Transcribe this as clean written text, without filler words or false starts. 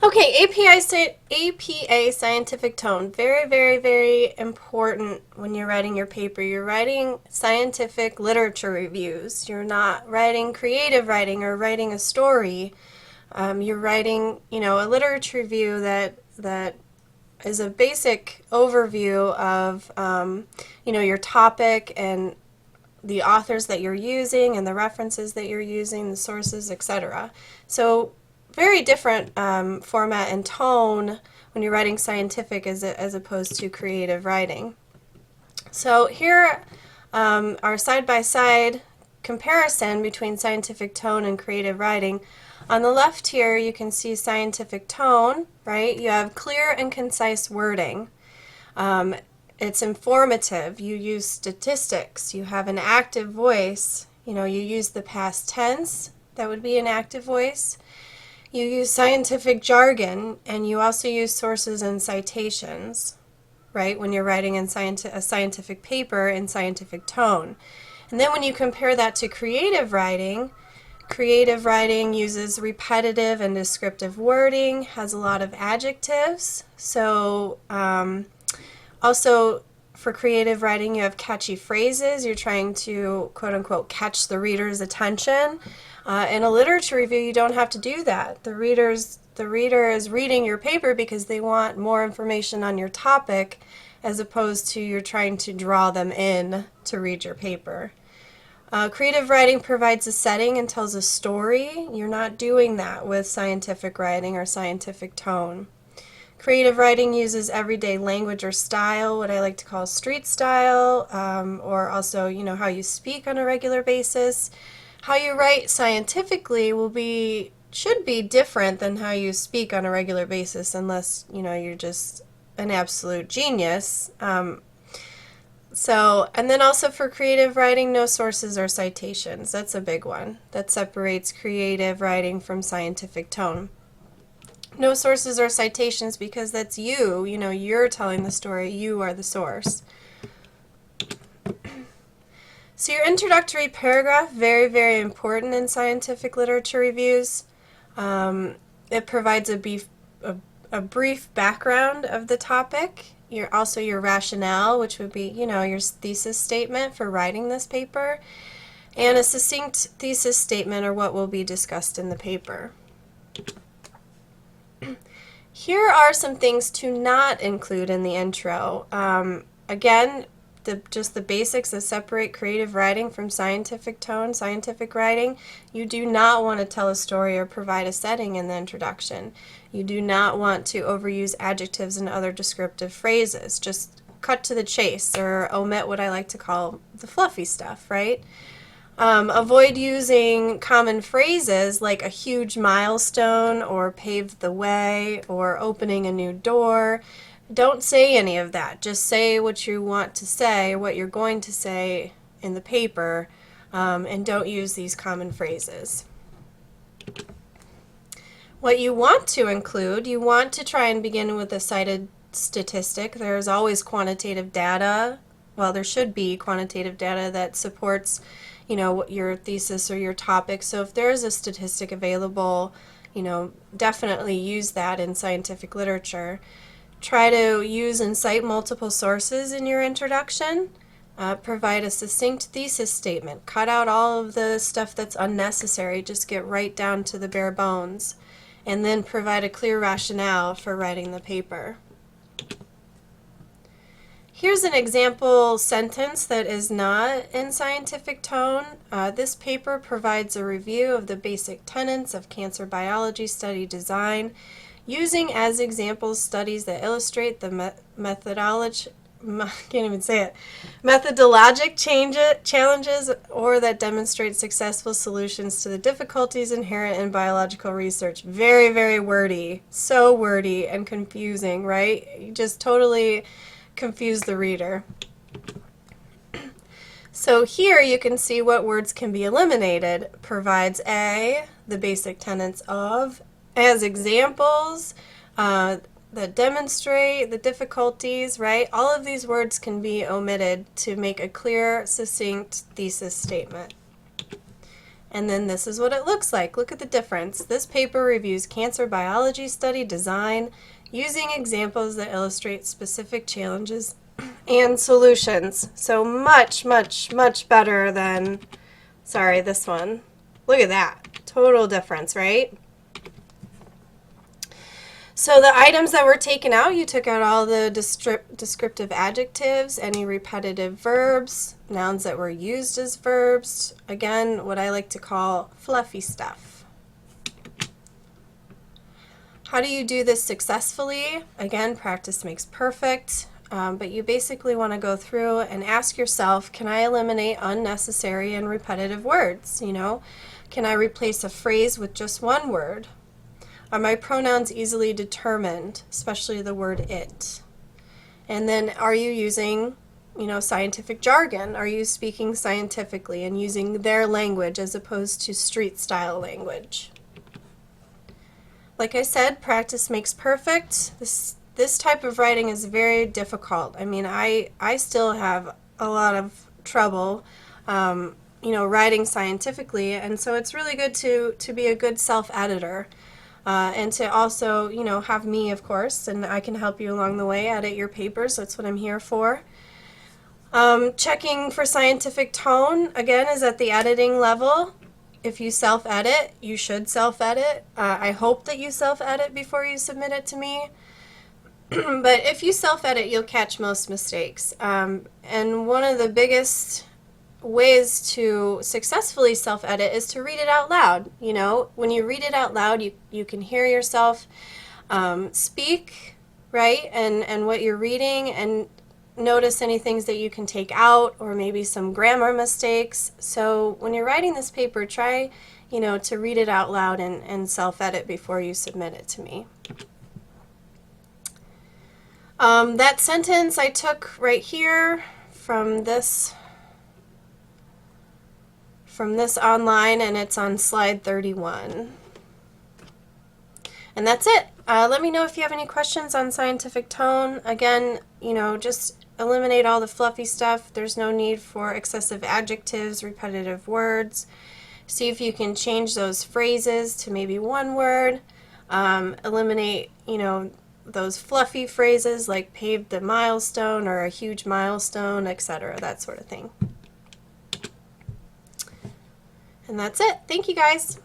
Okay, APA scientific tone. Very, very, very important when you're writing your paper. You're writing scientific literature reviews. You're not writing creative writing or writing a story. You're writing, a literature review that is a basic overview of, your topic and the authors that you're using and the references that you're using, the sources, etc. So very different format and tone when you're writing scientific as opposed to creative writing. So here our side-by-side comparison between scientific tone and creative writing. On the left here you can see scientific tone, right? You have clear and concise wording. It's informative. You use statistics. You have an active voice. You use the past tense. That would be an active voice. You use scientific jargon, and you also use sources and citations, right, when you're writing in a scientific paper in scientific tone. And then when you compare that to creative writing uses repetitive and descriptive wording, has a lot of adjectives. So also, for creative writing, you have catchy phrases. You're trying to, quote unquote, catch the reader's attention. In a literature review, you don't have to do that. The reader is reading your paper because they want more information on your topic, as opposed to you're trying to draw them in to read your paper. Creative writing provides a setting and tells a story. You're not doing that with scientific writing or scientific tone. Creative writing uses everyday language or style, what I like to call street style, or also, how you speak on a regular basis. How you write scientifically should be different than how you speak on a regular basis, unless, you're just an absolute genius. And then also for creative writing, no sources or citations. That's a big one. That separates creative writing from scientific tone. No sources or citations because that's you. You're telling the story. You are the source. So your introductory paragraph, very, very important in scientific literature reviews. It provides a brief background of the topic. Also your rationale, which would be, your thesis statement for writing this paper, and a succinct thesis statement or what will be discussed in the paper. Here are some things to not include in the intro. Again, just the basics that separate creative writing from scientific tone, scientific writing. You do not want to tell a story or provide a setting in the introduction. You do not want to overuse adjectives and other descriptive phrases. Just cut to the chase or omit what I like to call the fluffy stuff, right? Avoid using common phrases like a huge milestone or paved the way or opening a new door. Don't say any of that. Just say what you want to say, what you're going to say in the paper, and don't use these common phrases. What you want to include, you want to try and begin with a cited statistic. There's always quantitative data. Well, there should be quantitative data that supports your thesis or your topic. So if there is a statistic available, definitely use that in scientific literature. Try to use and cite multiple sources in your introduction. Provide a succinct thesis statement. Cut out all of the stuff that's unnecessary. Just get right down to the bare bones. And then provide a clear rationale for writing the paper. Here's an example sentence that is not in scientific tone. This paper provides a review of the basic tenets of cancer biology study design, using as examples studies that illustrate the methodologic challenges or that demonstrate successful solutions to the difficulties inherent in biological research. Very, very wordy. So wordy and confusing, right? You just totally confuse the reader. So here you can see what words can be eliminated. Provides the basic tenets of, as examples that demonstrate the difficulties, right? All of these words can be omitted to make a clear, succinct thesis statement. And then this is what it looks like. Look at the difference. This paper reviews cancer biology study design using examples that illustrate specific challenges and solutions. So much, much, much better than, sorry, this one. Look at that. Total difference, right? So the items that were taken out, you took out all the descriptive adjectives, any repetitive verbs, nouns that were used as verbs. Again, what I like to call fluffy stuff. How do you do this successfully? Again, practice makes perfect. But you basically want to go through and ask yourself, can I eliminate unnecessary and repetitive words? You know, can I replace a phrase with just one word? Are my pronouns easily determined, especially the word it? And then are you using, you know, scientific jargon? Are you speaking scientifically and using their language as opposed to street style language? Like I said, practice makes perfect. This type of writing is very difficult. I mean, I still have a lot of trouble, you know, writing scientifically, and so it's really good to be a good self-editor. And to also, you know, have me, of course, and I can help you along the way, edit your papers. That's what I'm here for. Checking for scientific tone, again, is at the editing level. If you self-edit, you should self-edit. I hope that you self-edit before you submit it to me. But if you self-edit, you'll catch most mistakes. And one of the biggest ways to successfully self-edit is to read it out loud. You know, when you read it out loud, you can hear yourself speak, right, and what you're reading, and notice any things that you can take out or maybe some grammar mistakes. So when you're writing this paper, try, you know, to read it out loud and self-edit before you submit it to me. That sentence I took right here from this online, and it's on slide 31. And that's it. Let me know if you have any questions on scientific tone. Again, you know, just eliminate all the fluffy stuff. There's no need for excessive adjectives, repetitive words. See if you can change those phrases to maybe one word. Eliminate, you know, those fluffy phrases like paved the milestone or a huge milestone, etc., that sort of thing. And that's it. Thank you, guys.